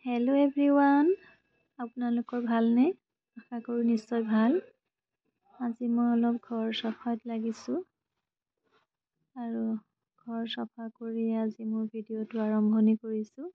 Hello' everyone, আপোনালোকৰ ভালনে? আশা কৰোঁ নিশ্চয় ভাল। আজি মই অলপ ঘৰ চফাত লাগিছোঁ আৰু ঘৰ চফা কৰি আজি মোৰ ভিডিঅ'টো আৰম্ভণি কৰিছোঁ।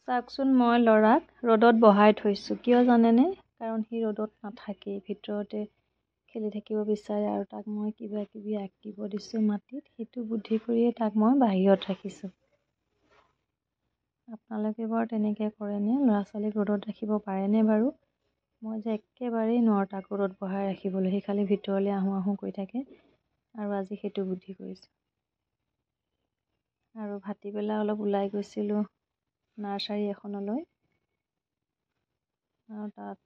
চাওকচোন, মই ল'ৰাক ৰ'দত বহাই থৈছোঁ। কিয় জানেনে? কাৰণ সি ৰ'দত নাথাকেই, ভিতৰতে খেলি থাকিব বিচাৰে আৰু তাক মই কিবা কিবি আঁকিব দিছোঁ মাটিত। সেইটো বুদ্ধি কৰিয়ে তাক মই বাহিৰত ৰাখিছোঁ। আপোনালোকে বাৰু তেনেকৈ কৰেনে? ল'ৰা ছোৱালীক ৰ'দত ৰাখিব পাৰেনে বাৰু? মই যে একেবাৰেই নোৱাৰোঁ তাক ৰ'দত বহাই ৰাখিবলৈ। সি খালি ভিতৰলৈ আহোঁ আহোঁ কৰি থাকে আৰু আজি সেইটো বুদ্ধি কৰিছোঁ। আৰু ভাটিবেলা অলপ ওলাই গৈছিলোঁ নাৰ্চাৰী এখনলৈ আৰু তাত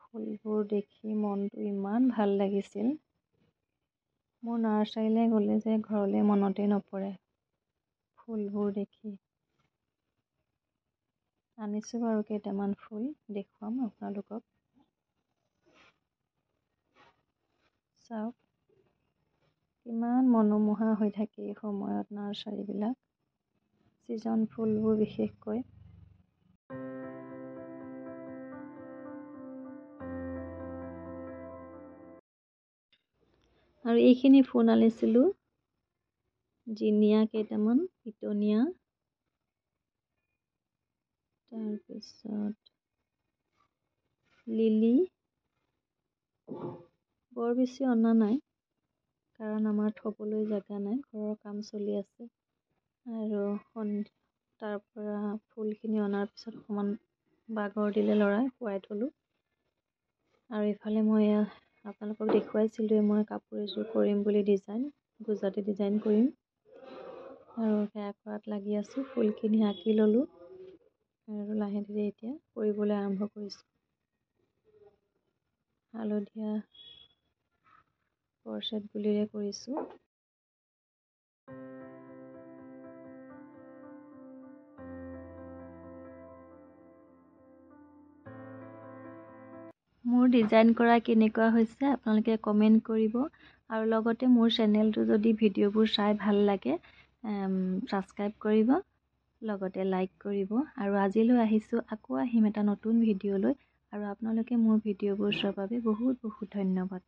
ফুলবোৰ দেখি মনটো ইমান ভাল লাগিছিল। মোৰ নাৰ্চাৰীলৈ গ'লে যে ঘৰলৈ মনতেই নপৰে ফুলবোৰ দেখি। আনিছোঁ বাৰু কেইটামান ফুল, দেখুৱাম আপোনালোকক। চাওক কিমান মনোমোহা হৈ থাকে এই সময়ত নাৰ্চাৰীবিলাক, ছিজন ফুলবোৰ বিশেষকৈ। আৰু এইখিনি ফুল আনিছিলোঁ জিনিয়া কেইটামান, পিটনিয়া, তাৰপিছত লিলি। বৰ বেছি অনা নাই কাৰণ আমাৰ থ'বলৈ জেগা নাই, ঘৰৰ কাম চলি আছে। আৰু তাৰ পৰা ফুলখিনি অনাৰ পিছত অকণমান বাগৰ দিলে ল'ৰাই, শুৱাই থ'লোঁ। আৰু ইফালে মই আপোনালোকক দেখুৱাইছিলোঁৱে মই কাপোৰ এযোৰ কৰিম বুলি গুজৰাটী ডিজাইন কৰিম আৰু সেয়া কৰাত লাগি আছোঁ। ফুলখিনি আঁকি ল'লোঁ আৰু লাহে ধীৰে এতিয়া কৰিবলৈ আৰম্ভ কৰিছোঁ। হালধীয়া ক্ৰছেট গুলিৰে কৰিছোঁ। মোৰ ডিজাইন কৰা কেনেকুৱা হৈছে আপোনালোকে কমেণ্ট কৰিব আৰু লগতে মোৰ চেনেলটো যদি ভিডিঅ'বোৰ চাই ভাল লাগে ছাবস্ক্ৰাইব কৰিব, লগতে লাইক কৰিব। আৰু আজিলৈ আহিছোঁ, আকৌ আহিম এটা নতুন ভিডিঅ'লৈ। আৰু আপোনালোকে মোৰ ভিডিঅ'বোৰ চোৱাৰ বাবে বহুত বহুত ধন্যবাদ।